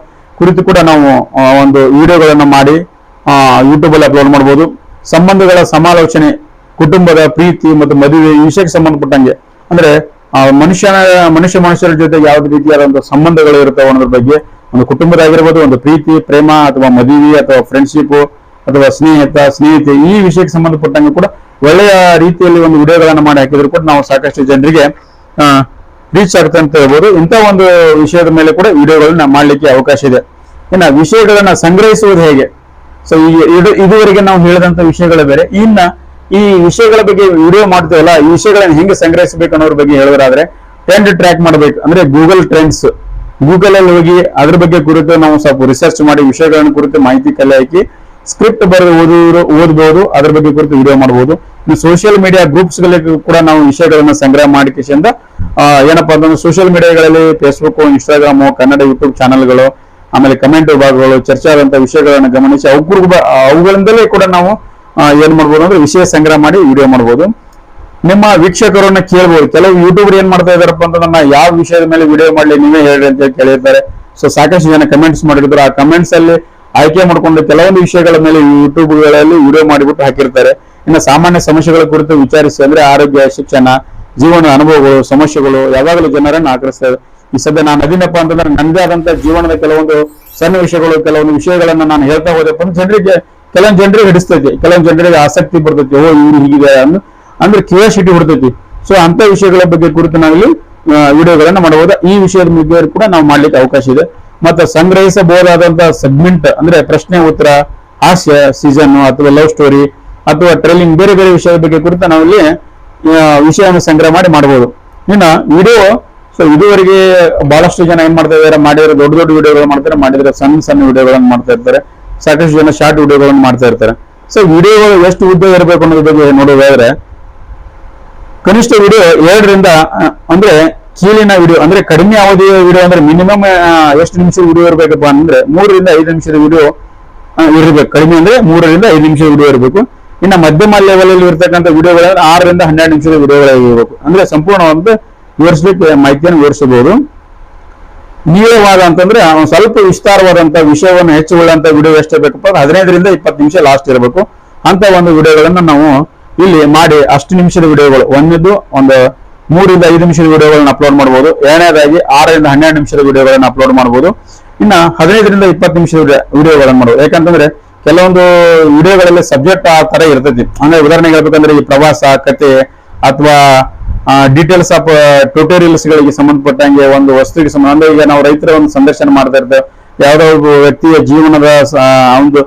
ಕುರಿತು ಕೂಡ ನಾವು ಒಂದು ವಿಡಿಯೋಗಳನ್ನ ಮಾಡಿ ಯೂಟ್ಯೂಬ್ ಅಲ್ಲಿ ಅಪ್ಲೋಡ್ ಮಾಡಬಹುದು. ಸಂಬಂಧಗಳ ಸಮಾಲೋಚನೆ, ಕುಟುಂಬದ ಪ್ರೀತಿ ಮತ್ತು ಮದುವೆ ಈ ವಿಷಯಕ್ಕೆ ಸಂಬಂಧಪಟ್ಟಂಗೆ ಅಂದ್ರೆ ಮನುಷ್ಯರ ಜೊತೆ ಯಾವ್ದು ರೀತಿಯಾದಂತಹ ಸಂಬಂಧಗಳು ಇರುತ್ತವೆ ಅನ್ನೋದ್ರ ಬಗ್ಗೆ, ಒಂದು ಕುಟುಂಬದಾಗಿರ್ಬೋದು, ಒಂದು ಪ್ರೀತಿ ಪ್ರೇಮ ಅಥವಾ ಮದುವೆ ಅಥವಾ ಫ್ರೆಂಡ್ಶಿಪ್ ಅಥವಾ ಸ್ನೇಹಿತೆ ಈ ವಿಷಯಕ್ಕೆ ಸಂಬಂಧಪಟ್ಟಂಗೆ ಕೂಡ ಒಳ್ಳೆಯ ರೀತಿಯಲ್ಲಿ ಒಂದು ವಿಡಿಯೋಗಳನ್ನ ಮಾಡಿ ಹಾಕಿದ್ರು ಕೂಡ ನಾವು ಸಾಕಷ್ಟು ಜನರಿಗೆ ರೀಚ್ ಆಗುತ್ತೆ ಅಂತ ಹೇಳ್ಬೋದು. ಇಂಥ ಒಂದು ವಿಷಯದ ಮೇಲೆ ಕೂಡ ವಿಡಿಯೋಗಳನ್ನ ಮಾಡ್ಲಿಕ್ಕೆ ಅವಕಾಶ ಇದೆ. ಇನ್ನ ವಿಷಯಗಳನ್ನ ಸಂಗ್ರಹಿಸುವುದು ಹೇಗೆ? ಸೊ ಇದುವರೆಗೆ ನಾವು ಹೇಳಿದಂತ ವಿಷಯಗಳ ಬೇರೆ. ಇನ್ನ ಈ ವಿಷಯಗಳ ಬಗ್ಗೆ ವಿಡಿಯೋ ಮಾಡ್ತೇವಲ್ಲ, ಈ ವಿಷಯಗಳನ್ನ ಹೆಂಗೆ ಸಂಗ್ರಹಿಸಬೇಕು ಅನ್ನೋದ್ರ ಬಗ್ಗೆ ಹೇಳಿದ್ರಾದ್ರೆ, ಟ್ರೆಂಡ್ ಟ್ರ್ಯಾಕ್ ಮಾಡ್ಬೇಕು ಅಂದ್ರೆ ಗೂಗಲ್ ಟ್ರೆಂಡ್ಸ್, ಗೂಗಲ್ ಅಲ್ಲಿ ಹೋಗಿ ಅದ್ರ ಬಗ್ಗೆ ಕುರಿತು ನಾವು ಸ್ವಲ್ಪ ರಿಸರ್ಚ್ ಮಾಡಿ ವಿಷಯಗಳನ್ನ ಕುರಿತು ಮಾಹಿತಿ ಕಲೆ ಹಾಕಿ ಸ್ಕ್ರಿಪ್ಟ್ ಬರೆದು ಓದಬಹುದು, ಅದ್ರ ಬಗ್ಗೆ ಕುರಿತು ವಿಡಿಯೋ ಮಾಡಬಹುದು. ಇನ್ನು ಸೋಷಿಯಲ್ ಮೀಡಿಯಾ ಗ್ರೂಪ್ಸ್ ಗಳಿಗೆ ಕೂಡ ನಾವು ವಿಷಯಗಳನ್ನ ಸಂಗ್ರಹ ಮಾಡಿ ಏನಪ್ಪಾ ಅಂತಂದ್ರೆ ಸೋಷಿಯಲ್ ಮೀಡಿಯಾಗಳಲ್ಲಿ ಫೇಸ್ಬುಕ್, ಇನ್ಸ್ಟಾಗ್ರಾಮ್, ಕನ್ನಡ ಯೂಟ್ಯೂಬ್ ಚಾನೆಲ್ಗಳು, ಆಮೇಲೆ ಕಮೆಂಟ್ ವಿಭಾಗಗಳು, ಚರ್ಚೆ ಆದಂತಹ ವಿಷಯಗಳನ್ನ ಗಮನಿಸಿ ಅವುಗಳಿಂದಲೇ ಕೂಡ ನಾವು ಏನ್ ಮಾಡ್ಬೋದು ಅಂದ್ರೆ ವಿಷಯ ಸಂಗ್ರಹ ಮಾಡಿ ವಿಡಿಯೋ ಮಾಡ್ಬೋದು. ನಿಮ್ಮ ವೀಕ್ಷಕರನ್ನ ಕೇಳ್ಬೋದು. ಕೆಲವು ಯೂಟ್ಯೂಬರ್ ಏನ್ ಮಾಡ್ತಾ ಇದಾರಪ್ಪ ಅಂತಂದ್ರೆ ಯಾವ ವಿಷಯದ ಮೇಲೆ ವಿಡಿಯೋ ಮಾಡ್ಲಿ ನೀವೇ ಹೇಳಿ ಅಂತ ಕೇಳಿರ್ತಾರೆ. ಸೊ ಸಾಕಷ್ಟು ಜನ ಕಮೆಂಟ್ಸ್ ಮಾಡಿದ್ರು. ಆ ಕಮೆಂಟ್ಸ್ ಅಲ್ಲಿ ಆಯ್ಕೆ ಮಾಡ್ಕೊಂಡು ಕೆಲವೊಂದು ವಿಷಯಗಳ ಮೇಲೆ ಯೂಟ್ಯೂಬ್ ಗಳಲ್ಲಿ ವಿಡಿಯೋ ಮಾಡಿಬಿಟ್ಟು ಹಾಕಿರ್ತಾರೆ. ಇನ್ನು ಸಾಮಾನ್ಯ ಸಮಸ್ಯೆಗಳ ಕುರಿತು ವಿಚಾರಿಸಿ ಅಂದ್ರೆ ಆರೋಗ್ಯ, ಶಿಕ್ಷಣ, ಜೀವನ ಅನುಭವಗಳು, ಸಮಸ್ಯೆಗಳು ಯಾವಾಗಲೂ ಜನರನ್ನು ಆಕರ್ಷಿಸ್ತವೆ. ಈ ಸದ್ಯ ನಾನು ಅದಿನಪ್ಪ ಅಂತಂದ್ರೆ ನನ್ನದೇ ಆದಂತ ಜೀವನದ ಕೆಲವೊಂದು ಸಣ್ಣ ವಿಷಯಗಳು, ಕೆಲವೊಂದು ವಿಷಯಗಳನ್ನ ನಾನು ಹೇಳ್ತಾ ಹೋದಪ್ಪ ಅಂದ್ರೆ ಕೆಲವೊಂದು ಜನರಿಗೆ ಹಿಡಿಸ್ತೈತಿ, ಕೆಲವೊಂದು ಜನರಿಗೆ ಆಸಕ್ತಿ ಬರ್ತೈತಿ. ಇವ್ರು ಹೀಗಿದೆ ಅಂದ್ರೆ ಕ್ಯೂರಿಯಾಸಿಟಿ ಹೊಡ್ತೈತಿ. ಸೊ ಅಂತ ವಿಷಯಗಳ ಬಗ್ಗೆ ಕುರಿತು ನಾವಿಲ್ಲಿ ವಿಡಿಯೋಗಳನ್ನ ಮಾಡಬಹುದು. ಈ ವಿಷಯದ ಬಗ್ಗೆ ಕೂಡ ನಾವು ಮಾಡ್ಲಿಕ್ಕೆ ಅವಕಾಶ ಇದೆ. ಮತ್ತೆ ಸಂಗ್ರಹಿಸಬಹುದಾದಂತಹ ಸೆಗ್ಮೆಂಟ್ ಅಂದ್ರೆ ಪ್ರಶ್ನೆ ಉತ್ತರ, ಹಾಸ್ಯ, ಸೀಸನ್ ಅಥವಾ ಲವ್ ಸ್ಟೋರಿ ಅಥವಾ ಟ್ರೇಲಿಂಗ್, ಬೇರೆ ಬೇರೆ ವಿಷಯದ ಬಗ್ಗೆ ಕುರಿತು ನಾವಿಲ್ಲಿ ವಿಷಯವನ್ನು ಸಂಗ್ರಹ ಮಾಡಬಹುದು. ಇನ್ನ ವಿಡಿಯೋ, ಸೊ ಇದುವರೆಗೆ ಬಹಳಷ್ಟು ಜನ ಏನ್ ಮಾಡ್ತಾ ಇದಾರೆ, ಮಾಡಿದ್ರೆ ದೊಡ್ಡ ದೊಡ್ಡ ವಿಡಿಯೋಗಳು ಮಾಡ್ತಾರೆ, ಮಾಡಿದ್ರೆ ಸಣ್ಣ ಸಣ್ಣ ವಿಡಿಯೋಗಳನ್ನು ಮಾಡ್ತಾ ಇರ್ತಾರೆ. ಸಾಕಷ್ಟು ಜನ ಶಾರ್ಟ್ ವಿಡಿಯೋಗಳನ್ನು ಮಾಡ್ತಾ ಇರ್ತಾರೆ. ಸೊ ವಿಡಿಯೋಗಳು ಎಷ್ಟು ಉದ್ದ ಇರಬೇಕು ಅನ್ನೋದ್ರ ಬಗ್ಗೆ ನೋಡೋದಾದ್ರೆ, ಕನಿಷ್ಠ ವಿಡಿಯೋ 2ರಿಂದ ಅಂದ್ರೆ ಕೀಲಿನ ವಿಡಿಯೋ ಅಂದ್ರೆ ಕಡಿಮೆ ಅವಧಿಯ ವಿಡಿಯೋ ಅಂದ್ರೆ ಮಿನಿಮಮ್ ಎಷ್ಟು ನಿಮಿಷದ ವಿಡಿಯೋ ಇರಬೇಕಪ್ಪ ಅಂದ್ರೆ 3ರಿಂದ 5 ನಿಮಿಷದ ವಿಡಿಯೋ ಇರಬೇಕು. ಕಡಿಮೆ ಅಂದ್ರೆ 3ರಿಂದ 5 ನಿಮಿಷದ ವಿಡಿಯೋ ಇರಬೇಕು. ಇನ್ನು ಮಧ್ಯಮ ಲೆವೆಲ್ ಅಲ್ಲಿ ಇರ್ತಕ್ಕಂಥ ವಿಡಿಯೋಗಳಂದ್ರೆ 6ರಿಂದ 12 ನಿಮಿಷದ ವಿಡಿಯೋಗಳಿರಬೇಕು. ಅಂದ್ರೆ ಸಂಪೂರ್ಣವಾದ ವಿವರಿಸಲಿಕ್ಕೆ ಮಾಹಿತಿಯನ್ನು ವಿವರಿಸಬಹುದು. ನೀಳವಾದ ಅಂತಂದ್ರೆ ಸ್ವಲ್ಪ ವಿಸ್ತಾರವಾದಂತ ವಿಷಯವನ್ನು ಹೆಚ್ಚುಗೊಳ್ಳುವಂತ ವಿಡಿಯೋ ಎಷ್ಟೇ ಬೇಕಪ್ಪ 15ರಿಂದ 20 ನಿಮಿಷ ಲಾಸ್ಟ್ ಇರಬೇಕು. ಅಂತ ಒಂದು ವಿಡಿಯೋಗಳನ್ನ ನಾವು ಇಲ್ಲಿ ಮಾಡಿ ಅಷ್ಟು ನಿಮಿಷದ ವಿಡಿಯೋಗಳು, ಒಂದು 3ರಿಂದ 5 ನಿಮಿಷದ ವಿಡಿಯೋಗಳನ್ನ ಅಪ್ಲೋಡ್ ಮಾಡಬಹುದು. ಎರಡನೇದಾಗಿ 6ರಿಂದ 12 ನಿಮಿಷದ ವಿಡಿಯೋಗಳನ್ನ ಅಪ್ಲೋಡ್ ಮಾಡಬಹುದು. ಇನ್ನ 15ರಿಂದ 20 ನಿಮಿಷದ ವಿಡಿಯೋಗಳನ್ನ ಮಾಡಬಹುದು. ಯಾಕಂತಂದ್ರೆ ಕೆಲವೊಂದು ವಿಡಿಯೋಗಳಲ್ಲಿ ಸಬ್ಜೆಕ್ಟ್ ಆ ತರ ಇರ್ತೈತಿ. ಅಂದ್ರೆ ಉದಾಹರಣೆಗೆ ಹೇಳ್ಬೇಕಂದ್ರೆ ಈ ಪ್ರವಾಸ, ಕತೆ ಅಥವಾ ಡೀಟೇಲ್ಸ್ ಆಫ್ ಟ್ಯೂಟೋರಿಯಲ್ಸ್ ಗಳಿಗೆ ಸಂಬಂಧಪಟ್ಟಂಗೆ ಒಂದು ವಸ್ತುವಿಗೆ ಸಂಬಂಧ. ಈಗ ನಾವು ರೈತರ ಒಂದು ಸಂದರ್ಶನ ಮಾಡ್ತಾ ಇರ್ತೇವೆ, ಯಾವ್ದೋ ಒಬ್ಬ ವ್ಯಕ್ತಿಯ ಜೀವನದ ಒಂದು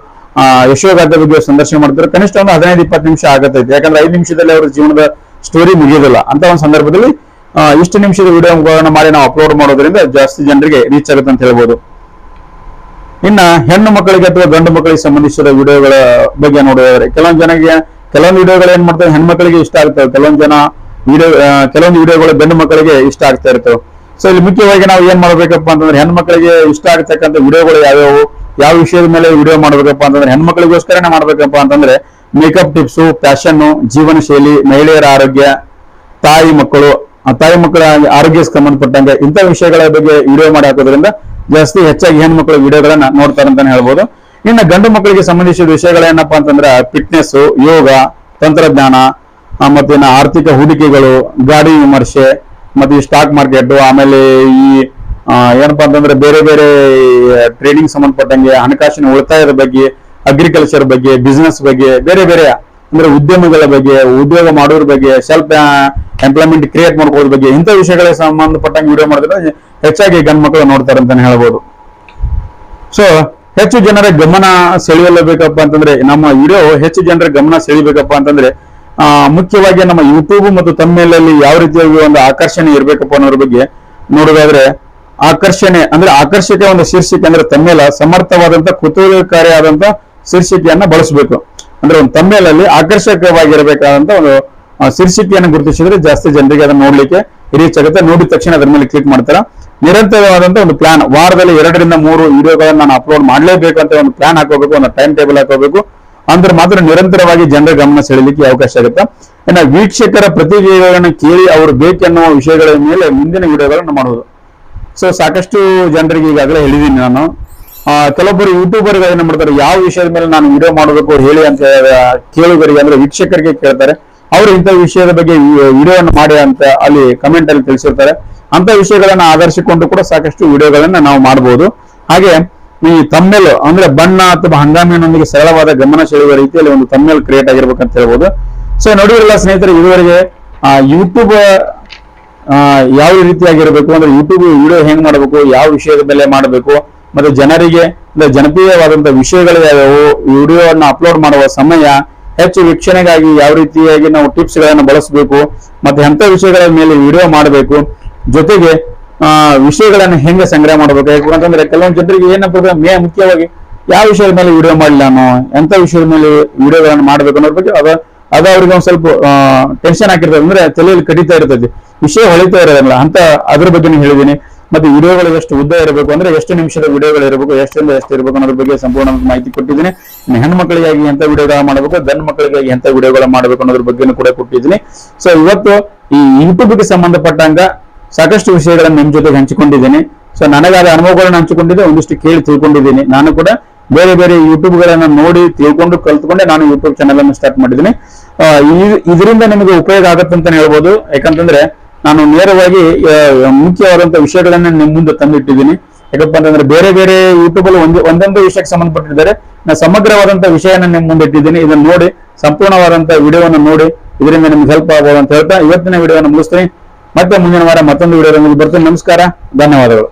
ಯಶೋಗಾಥೆ ಬಗ್ಗೆ ಸಂದರ್ಶನ ಮಾಡ್ತಾರೆ. ಕನಿಷ್ಠ ಒಂದು 15-20 ನಿಮಿಷ ಆಗತೈತಿ. ಯಾಕಂದ್ರೆ 5 ನಿಮಿಷದಲ್ಲಿ ಅವ್ರ ಜೀವನದ ಸ್ಟೋರಿ ಮುಗಿಯೋದಿಲ್ಲ. ಅಂತ ಒಂದು ಸಂದರ್ಭದಲ್ಲಿ ಇಷ್ಟು ನಿಮಿಷದ ವಿಡಿಯೋಗಳನ್ನ ಮಾಡಿ ನಾವು ಅಪ್ಲೋಡ್ ಮಾಡೋದ್ರಿಂದ ಜಾಸ್ತಿ ಜನರಿಗೆ ರೀಚ್ ಆಗುತ್ತೆ ಅಂತ ಹೇಳ್ಬೋದು. ಇನ್ನ ಹೆಣ್ಣು ಮಕ್ಕಳಿಗೆ ಅಥವಾ ಗಂಡು ಮಕ್ಕಳಿಗೆ ಸಂಬಂಧಿಸಿದ ವಿಡಿಯೋಗಳ ಬಗ್ಗೆ ನೋಡಿದ್ರೆ, ಕೆಲವೊಂದು ವಿಡಿಯೋಗಳು ಏನ್ ಮಾಡ್ತವೆ ಹೆಣ್ಮಕ್ಳಿಗೆ ಇಷ್ಟ ಆಗ್ತವೆ, ಕೆಲವೊಂದು ವಿಡಿಯೋಗಳು ಗಂಡು ಮಕ್ಕಳಿಗೆ ಇಷ್ಟ ಆಗ್ತಾ ಇರ್ತವೆ. ಸೊ ಇಲ್ಲಿ ಮುಖ್ಯವಾಗಿ ನಾವು ಏನ್ ಮಾಡ್ಬೇಕಪ್ಪ ಅಂತಂದ್ರೆ ಹೆಣ್ಮಕ್ಳಿಗೆ ಇಷ್ಟ ಆಗ್ತಕ್ಕಂಥ ವಿಡಿಯೋಗಳು ಯಾವ್ಯಾವು, ಯಾವ ವಿಷಯದ ಮೇಲೆ ವಿಡಿಯೋ ಮಾಡ್ಬೇಕಪ್ಪ ಅಂತಂದ್ರೆ ಹೆಣ್ಮಕ್ಳಿಗೋಸ್ಕರನೇ ಮಾಡ್ಬೇಕಪ್ಪ ಅಂತಂದ್ರೆ ಮೇಕಪ್ ಟಿಪ್ಸು, ಫ್ಯಾಷನ್, ಜೀವನ ಶೈಲಿ, ಮಹಿಳೆಯರ ಆರೋಗ್ಯ, ತಾಯಿ ಮಕ್ಕಳ ಆರೋಗ್ಯಕ್ಕೆ ಸಂಬಂಧಪಟ್ಟಂಗೆ ಇಂಥ ವಿಷಯಗಳ ಬಗ್ಗೆ ವಿಡಿಯೋ ಮಾಡಿ ಹಾಕೋದ್ರಿಂದ ಜಾಸ್ತಿ ಹೆಚ್ಚಾಗಿ ಹೆಣ್ಮಕ್ಳು ವಿಡಿಯೋಗಳನ್ನ ನೋಡ್ತಾರೆ ಅಂತಾನೆ ಹೇಳ್ಬೋದು. ಇನ್ನು ಗಂಡು ಮಕ್ಕಳಿಗೆ ಸಂಬಂಧಿಸಿದ ವಿಷಯಗಳೇನಪ್ಪಾ ಅಂತಂದ್ರೆ ಫಿಟ್ನೆಸ್, ಯೋಗ, ತಂತ್ರಜ್ಞಾನ, ಮತ್ತೆ ಆರ್ಥಿಕ ಹೂಡಿಕೆಗಳು, ಗಾಡಿ ವಿಮರ್ಶೆ, ಮತ್ತೆ ಈ ಸ್ಟಾಕ್ ಮಾರ್ಕೆಟ್, ಆಮೇಲೆ ಈ ಏನಪ್ಪಾ ಅಂತಂದ್ರೆ ಬೇರೆ ಬೇರೆ ಟ್ರೇಡಿಂಗ್ ಸಂಬಂಧಪಟ್ಟಂಗೆ, ಹಣಕಾಸಿನ ಉಳಿತಾಯದ ಬಗ್ಗೆ, ಅಗ್ರಿಕಲ್ಚರ್ ಬಗ್ಗೆ, ಬಿಸ್ನೆಸ್ ಬಗ್ಗೆ, ಬೇರೆ ಬೇರೆ ಅಂದ್ರೆ ಉದ್ಯಮಗಳ ಬಗ್ಗೆ, ಉದ್ಯೋಗ ಮಾಡೋದ್ರ ಬಗ್ಗೆ, ಸೆಲ್ಫ್ ಎಂಪ್ಲಾಯ್ಮೆಂಟ್ ಕ್ರಿಯೇಟ್ ಮಾಡ್ಕೊಳ್ಳೋದ್ರ ಬಗ್ಗೆ ಇಂಥ ವಿಷಯಗಳಿಗೆ ಸಂಬಂಧಪಟ್ಟಂಗೆ ವಿಡಿಯೋ ಮಾಡಿದ್ರೆ ಹೆಚ್ಚಾಗಿ ಗಂಡು ಮಕ್ಕಳು ನೋಡ್ತಾರೆ ಅಂತಾನೆ ಹೇಳ್ಬೋದು. ಸೊ ಹೆಚ್ಚು ಜನರ ಗಮನ ಸೆಳೆಯಲೇಬೇಕಪ್ಪ ಅಂತಂದ್ರೆ, ನಮ್ಮ ವಿಡಿಯೋ ಹೆಚ್ಚು ಜನರ ಗಮನ ಸೆಳಿಬೇಕಪ್ಪ ಅಂತಂದ್ರೆ ಮುಖ್ಯವಾಗಿ ನಮ್ಮ ಯೂಟ್ಯೂಬ್ ಮತ್ತು ತಮ್ಮೇಲಲ್ಲಿ ಯಾವ ರೀತಿಯಾಗಿ ಒಂದು ಆಕರ್ಷಣೆ ಇರ್ಬೇಕಪ್ಪ ಅನ್ನೋದ್ರ ಬಗ್ಗೆ ನೋಡೋದಾದ್ರೆ, ಆಕರ್ಷಣೆ ಅಂದ್ರೆ ಆಕರ್ಷಕ ಒಂದು ಶೀರ್ಷಿಕೆ ಅಂದ್ರೆ ತಮ್ಮೇಲ ಸಮರ್ಥವಾದಂತ ಕುತೂಹಲಕಾರಿಯಾದಂತ ಶೀರ್ಷಿಕೆಯನ್ನ ಬಳಸಬೇಕು. ಅಂದ್ರೆ ಒಂದು ತಮ್ಮೇಲಲ್ಲಿ ಆಕರ್ಷಕವಾಗಿರಬೇಕಾದಂತ ಒಂದು ಶೀರ್ಷಿಕೆಯನ್ನು ಗುರುತಿಸಿದ್ರೆ ಜಾಸ್ತಿ ಜನರಿಗೆ ಅದನ್ನ ನೋಡ್ಲಿಕ್ಕೆ ರೀಚ್ ಆಗುತ್ತೆ. ನೋಡಿದ ತಕ್ಷಣ ಅದ್ರ ಮೇಲೆ ಕ್ಲಿಕ್ ಮಾಡ್ತಾರ. ನಿರಂತರವಾದಂತ ಒಂದು ಪ್ಲಾನ್, ವಾರದಲ್ಲಿ 2 ರಿಂದ 3 ವಿಡಿಯೋಗಳನ್ನ ನಾನು ಅಪ್ಲೋಡ್ ಮಾಡ್ಲೇಬೇಕು ಅಂತ ಒಂದು ಪ್ಲಾನ್ ಹಾಕೋಬೇಕು, ಒಂದು ಟೈಮ್ ಟೇಬಲ್ ಹಾಕೋಬೇಕು. ಅಂದ್ರೆ ಮಾತ್ರ ನಿರಂತರವಾಗಿ ಜನರ ಗಮನ ಸೆಳೆಯಲಿಕ್ಕೆ ಅವಕಾಶ ಆಗುತ್ತೆ. ಇನ್ನು ವೀಕ್ಷಕರ ಪ್ರತಿಕ್ರಿಯೆಗಳನ್ನು ಕೇಳಿ ಅವರು ಬೇಕೆನ್ನುವ ವಿಷಯಗಳ ಮೇಲೆ ಮುಂದಿನ ವಿಡಿಯೋಗಳನ್ನು ಮಾಡುವುದು. ಸೊ ಸಾಕಷ್ಟು ಜನರಿಗೆ ಈಗಾಗಲೇ ಹೇಳಿದ್ದೀನಿ ನಾನು. ಕೆಲವೊಬ್ಬರು ಯೂಟ್ಯೂಬರ್ಗಳು ಏನ್ ಮಾಡ್ತಾರೆ, ಯಾವ ವಿಷಯದ ಮೇಲೆ ನಾನು ವಿಡಿಯೋ ಮಾಡಬೇಕು ಹೇಳಿ ಅಂತ ಕೇಳುಗರಿಗೆ ಅಂದ್ರೆ ವೀಕ್ಷಕರಿಗೆ ಕೇಳ್ತಾರೆ. ಅವರು ಇಂಥ ವಿಷಯದ ಬಗ್ಗೆ ವಿಡಿಯೋವನ್ನು ಮಾಡಿ ಅಂತ ಅಲ್ಲಿ ಕಮೆಂಟ್ ಅಲ್ಲಿ ತಿಳಿಸಿರ್ತಾರೆ. ಅಂತ ವಿಷಯಗಳನ್ನ ಆಧರಿಸಿಕೊಂಡು ಕೂಡ ಸಾಕಷ್ಟು ವಿಡಿಯೋಗಳನ್ನ ನಾವು ಮಾಡಬಹುದು. ಹಾಗೆ ಈ ತಮ್ಮೇಲ್ ಅಂದ್ರೆ ಬಣ್ಣ ಅಥವಾ ಹಂಗಾಮಿನೊಂದಿಗೆ ಸರಳವಾದ ಗಮನ ಸೆಳೆಯುವ ರೀತಿಯಲ್ಲಿ ಒಂದು ತಮ್ಮೇಲ್ ಕ್ರಿಯೇಟ್ ಆಗಿರ್ಬೇಕಂತ ಹೇಳ್ಬೋದು. ಸೊ ನೋಡಿರಲ್ಲ ಸ್ನೇಹಿತರೆ, ಇದುವರೆಗೆ ಯೂಟ್ಯೂಬ್ ಯಾವ ರೀತಿಯಾಗಿರ್ಬೇಕು ಅಂದ್ರೆ ಯೂಟ್ಯೂಬ್ ವಿಡಿಯೋ ಹೆಂಗ್ ಮಾಡಬೇಕು, ಯಾವ ವಿಷಯದ ಮೇಲೆ ಮಾಡಬೇಕು, ಮತ್ತೆ ಜನರಿಗೆ ಜನಪ್ರಿಯವಾದಂತಹ ವಿಷಯಗಳು ಯಾವ್ಯಾವು, ವಿಡಿಯೋವನ್ನು ಅಪ್ಲೋಡ್ ಮಾಡುವ ಸಮಯ, ಹೆಚ್ಚು ವೀಕ್ಷಣೆಗಾಗಿ ಯಾವ ರೀತಿಯಾಗಿ ನಾವು ಟಿಪ್ಸ್ ಗಳನ್ನು ಬಳಸಬೇಕು, ಮತ್ತೆ ಎಂತ ವಿಷಯಗಳ ಮೇಲೆ ವಿಡಿಯೋ ಮಾಡಬೇಕು, ಜೊತೆಗೆ ವಿಷಯಗಳನ್ನ ಹೆಂಗೆ ಸಂಗ್ರಹ ಮಾಡಬೇಕು. ಯಾಕಂತಂದ್ರೆ ಕೆಲವೊಂದು ಜನರಿಗೆ ಏನಪ್ಪ ಮುಖ್ಯವಾಗಿ ಯಾವ ವಿಷಯದ ಮೇಲೆ ವಿಡಿಯೋ ಮಾಡಲಿಲ್ಲ, ನಾನು ಎಂತ ವಿಷಯದ ಮೇಲೆ ವಿಡಿಯೋಗಳನ್ನು ಮಾಡ್ಬೇಕು ಅನ್ನೋದ್ರ ಬಗ್ಗೆ ಅದು ಅವ್ರಿಗೆ ಒಂದ್ ಸ್ವಲ್ಪ ಟೆನ್ಷನ್ ಹಾಕಿರ್ತದೆ, ಅಂದ್ರೆ ತಲೆಯಲ್ಲಿ ಕಡಿತಾ ಇರ್ತದೆ, ವಿಷಯ ಹೊಳಿತಾ ಇರೋದಿಲ್ಲ ಅಂತ ಅದ್ರ ಬಗ್ಗೆ ಹೇಳಿದೀನಿ. ಮತ್ತೆ ವಿಡಿಯೋಗಳು ಎಷ್ಟು ಉದ್ದ ಇರಬೇಕು ಅಂದ್ರೆ ಎಷ್ಟು ನಿಮಿಷದ ವಿಡಿಯೋಗಳು ಇರಬೇಕು, ಎಷ್ಟರಿಂದ ಎಷ್ಟು ಇರಬೇಕು ಅನ್ನೋದ್ರ ಬಗ್ಗೆ ಸಂಪೂರ್ಣ ಮಾಹಿತಿ ಕೊಟ್ಟಿದ್ದೀನಿ. ಹೆಣ್ಣು ಮಕ್ಕಳಿಗಾಗಿ ಎಂತ ವಿಡಿಯೋಗಳು ಮಾಡಬೇಕು, ಗಂಡು ಮಕ್ಕಳಿಗಾಗಿ ಎಂತ ವಿಡಿಯೋಗಳು ಮಾಡಬೇಕು ಅನ್ನೋದ್ರ ಬಗ್ಗೆನೂ ಕೂಡ ಕೊಟ್ಟಿದ್ದೀನಿ. ಸೊ ಇವತ್ತು ಈ ಯೂಟ್ಯೂಬ್ಗೆ ಸಂಬಂಧಪಟ್ಟಂಗ ಸಾಕಷ್ಟು ವಿಷಯಗಳನ್ನು ನಿಮ್ ಜೊತೆಗೆ ಹಂಚಿಕೊಂಡಿದ್ದೀನಿ. ಸೊ ನನಗಾದ ಅನುಭವಗಳನ್ನ ಹಂಚಿಕೊಂಡಿದ್ದೆ, ಒಂದಿಷ್ಟು ಕೇಳಿ ತಿಳ್ಕೊಂಡಿದ್ದೀನಿ. ನಾನು ಕೂಡ ಬೇರೆ ಬೇರೆ ಯೂಟ್ಯೂಬ್ ಗಳನ್ನ ನೋಡಿ ತಿಳ್ಕೊಂಡು ಕಲ್ತ್ಕೊಂಡೆ ನಾನು ಯೂಟ್ಯೂಬ್ ಚಾನಲ್ ಅನ್ನು ಸ್ಟಾರ್ಟ್ ಮಾಡಿದ್ದೀನಿ. ಇದರಿಂದ ನಿಮಗೆ ಉಪಯೋಗ ಆಗುತ್ತೆ ಅಂತ ಹೇಳ್ಬೋದು. ಯಾಕಂತಂದ್ರೆ ನಾನು ನೇರವಾಗಿ ಮುಖ್ಯವಾದಂತಹ ವಿಷಯಗಳನ್ನ ನಿಮ್ ಮುಂದೆ ತಂದಿಟ್ಟಿದ್ದೀನಿ. ಯಾಕಪ್ಪ ಅಂತಂದ್ರೆ ಬೇರೆ ಬೇರೆ ಯೂಟ್ಯೂಬ್ ಅಲ್ಲಿ ಒಂದೊಂದು ವಿಷಯಕ್ಕೆ ಸಂಬಂಧಪಟ್ಟಿದ್ದಾರೆ, ನಾನು ಸಮಗ್ರವಾದಂತಹ ವಿಷಯನ ನಿಮ್ ಮುಂದೆ ಇಟ್ಟಿದ್ದೀನಿ. ಇದನ್ನ ನೋಡಿ ಸಂಪೂರ್ಣವಾದಂತಹ ವಿಡಿಯೋವನ್ನು ನೋಡಿ ಇದರಿಂದ ನಿಮ್ಗೆ ಹೆಲ್ಪ್ ಆಗಬಹುದು ಅಂತ ಹೇಳ್ತಾ ಇವತ್ತಿನ ವಿಡಿಯೋನ ಮುಗಿಸ್ತೀನಿ. ಮತ್ತೆ ಮುಂದಿನ ವಾರ ಮತ್ತೊಂದು ವಿಡಿಯೋ ಬರ್ತೇನೆ. ನಮಸ್ಕಾರ, ಧನ್ಯವಾದಗಳು.